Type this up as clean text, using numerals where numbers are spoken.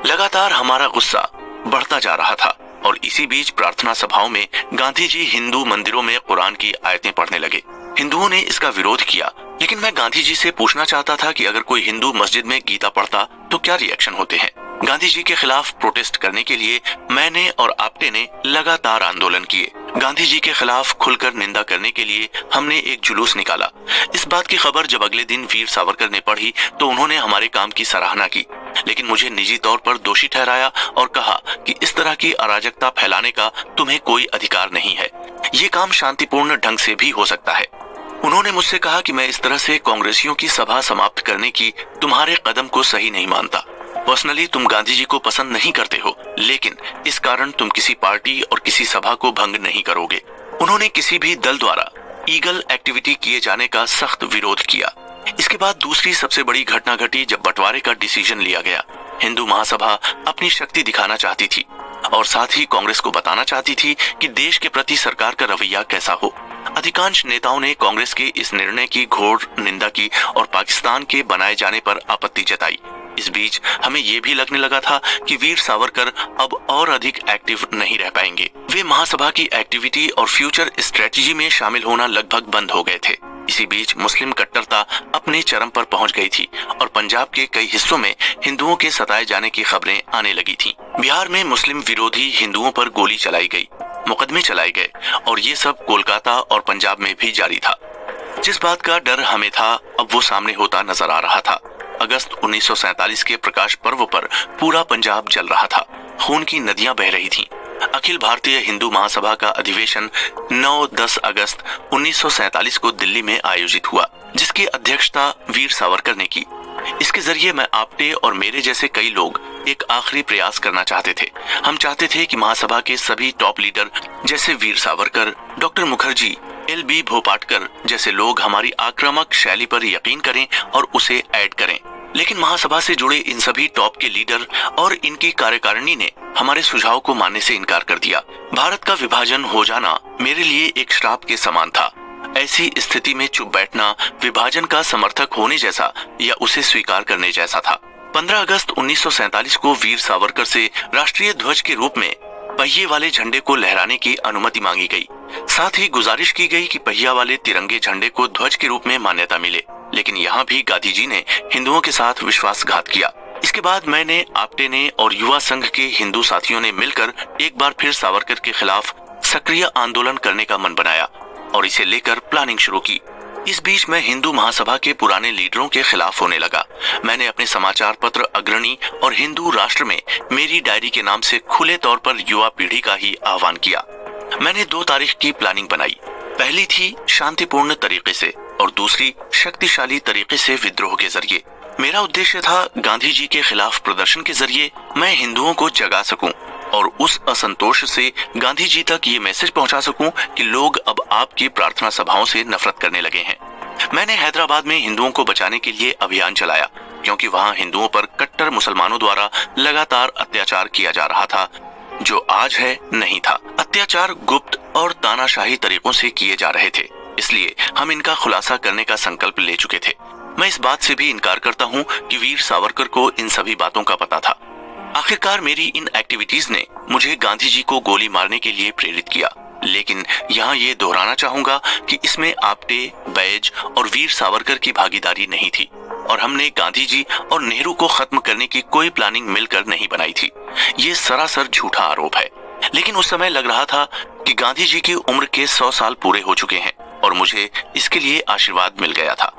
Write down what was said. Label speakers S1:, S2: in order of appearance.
S1: लगातार हमारा गुस्सा बढ़ता जा रहा था और इसी बीच प्रार्थना सभाओं में गांधी जी हिंदू मंदिरों में कुरान की आयतें पढ़ने लगे। हिंदुओं ने इसका विरोध किया, लेकिन मैं गांधी जी से पूछना चाहता था कि अगर कोई हिंदू मस्जिद में गीता पढ़ता तो क्या रिएक्शन होते हैं। गांधी जी के खिलाफ प्रोटेस्ट करने के लिए मैंने और आप्टे ने लगातार आंदोलन किए। गांधी जी के खिलाफ खुलकर निंदा करने के लिए हमने एक जुलूस निकाला। इस बात की खबर जब अगले दिन वीर सावरकर ने पढ़ी तो उन्होंने हमारे काम की सराहना की, लेकिन मुझे निजी तौर पर दोषी ठहराया और कहा कि इस तरह की अराजकता फैलाने का तुम्हें कोई अधिकार नहीं है। ये काम शांतिपूर्ण ढंग से भी हो सकता है। उन्होंने मुझसे कहा कि मैं इस तरह से कांग्रेसियों की सभा समाप्त करने की तुम्हारे कदम को सही नहीं मानता। पर्सनली तुम गांधी जी को पसंद नहीं करते हो, लेकिन इस कारण तुम किसी पार्टी और किसी सभा को भंग नहीं करोगे। उन्होंने किसी भी दल द्वारा ईगल एक्टिविटी किए जाने का सख्त विरोध किया। इसके बाद दूसरी सबसे बड़ी घटना घटी जब बंटवारे का डिसीजन लिया गया। हिंदू महासभा अपनी शक्ति दिखाना चाहती थी और साथ ही कांग्रेस को बताना चाहती थी कि देश के प्रति सरकार का रवैया कैसा हो। अधिकांश नेताओं ने कांग्रेस के इस निर्णय की घोर निंदा की और पाकिस्तान के बनाए जाने पर आपत्ति जताई। इस बीच हमें ये भी लगने लगा था कि वीर सावरकर अब और अधिक एक्टिव नहीं रह पाएंगे। वे महासभा की एक्टिविटी और फ्यूचर स्ट्रेटजी में शामिल होना लगभग बंद हो गए थे। इसी बीच मुस्लिम कट्टरता अपने चरम पर पहुंच गई थी और पंजाब के कई हिस्सों में हिंदुओं के सताए जाने की खबरें आने लगी थीं। बिहार में मुस्लिम विरोधी हिंदुओं पर गोली चलाई गई, मुकदमे चलाए गए और ये सब कोलकाता और पंजाब में भी जारी था। जिस बात का डर हमें था अब वो सामने होता नजर आ रहा था। अगस्त 1947 के प्रकाश पर्व पर पूरा पंजाब जल रहा था, खून की नदियां बह रही थीं। अखिल भारतीय हिंदू महासभा का अधिवेशन 9-10 अगस्त 1947 को दिल्ली में आयोजित हुआ, जिसकी अध्यक्षता वीर सावरकर ने की। इसके जरिए मैं आप्टे और मेरे जैसे कई लोग एक आखिरी प्रयास करना चाहते थे। हम चाहते थे कि महासभा के सभी टॉप लीडर जैसे वीर सावरकर, डॉक्टर मुखर्जी, LB भोपाटकर जैसे लोग हमारी आक्रामक शैली पर यकीन करें और उसे ऐड करें। लेकिन महासभा से जुड़े इन सभी टॉप के लीडर और इनकी कार्यकारिणी ने हमारे सुझाव को मानने से इनकार कर दिया। भारत का विभाजन हो जाना मेरे लिए एक श्राप के समान था। ऐसी स्थिति में चुप बैठना विभाजन का समर्थक होने जैसा या उसे स्वीकार करने जैसा था। 15 अगस्त 1947 को वीर सावरकर से राष्ट्रीय ध्वज के रूप में पहिए वाले झंडे को लहराने की अनुमति मांगी गई। साथ ही गुजारिश की गई कि पहिया वाले तिरंगे झंडे को ध्वज के रूप में मान्यता मिले, लेकिन यहाँ भी गांधी जी ने हिंदुओं के साथ विश्वासघात किया। इसके बाद मैंने, आप्टे ने और युवा संघ के हिंदू साथियों ने मिलकर एक बार फिर सावरकर के खिलाफ सक्रिय आंदोलन करने का मन बनाया और इसे लेकर प्लानिंग शुरू की। इस बीच मैं हिंदू महासभा के पुराने लीडरों के खिलाफ होने लगा। मैंने अपने समाचार पत्र अग्रणी और हिंदू राष्ट्र में मेरी डायरी के नाम से खुले तौर पर युवा पीढ़ी का ही आह्वान किया। मैंने 2 तारीख की प्लानिंग बनाई। पहली थी शांतिपूर्ण तरीके से और दूसरी शक्तिशाली तरीके से विद्रोह के जरिए। मेरा उद्देश्य था गांधी जी के खिलाफ प्रदर्शन के जरिए मैं हिंदुओं को जगा सकूं और उस असंतोष से गांधी जी तक ये मैसेज पहुंचा सकूं कि लोग अब आपकी प्रार्थना सभाओं से नफरत करने लगे हैं। मैंने हैदराबाद में हिंदुओं को बचाने के लिए अभियान चलाया, क्योंकि वहां हिंदुओं पर कट्टर मुसलमानों द्वारा लगातार अत्याचार किया जा रहा था, जो आज है नहीं था। अत्याचार गुप्त और तानाशाही तरीकों से किए जा रहे थे, इसलिए हम इनका खुलासा करने का संकल्प ले चुके थे। मैं इस बात से भी इनकार करता हूँ कि वीर सावरकर को इन सभी बातों का पता था। आखिरकार मेरी इन एक्टिविटीज ने मुझे गांधी जी को गोली मारने के लिए प्रेरित किया, लेकिन यहाँ ये दोहराना चाहूंगा कि इसमें आप्टे, बैज और वीर सावरकर की भागीदारी नहीं थी और हमने गांधी जी और नेहरू को खत्म करने की कोई प्लानिंग मिलकर नहीं बनाई थी। ये सरासर झूठा आरोप है। लेकिन उस समय लग रहा था कि गांधी जी की उम्र के 100 साल पूरे हो चुके हैं और मुझे इसके लिए आशीर्वाद मिल गया था।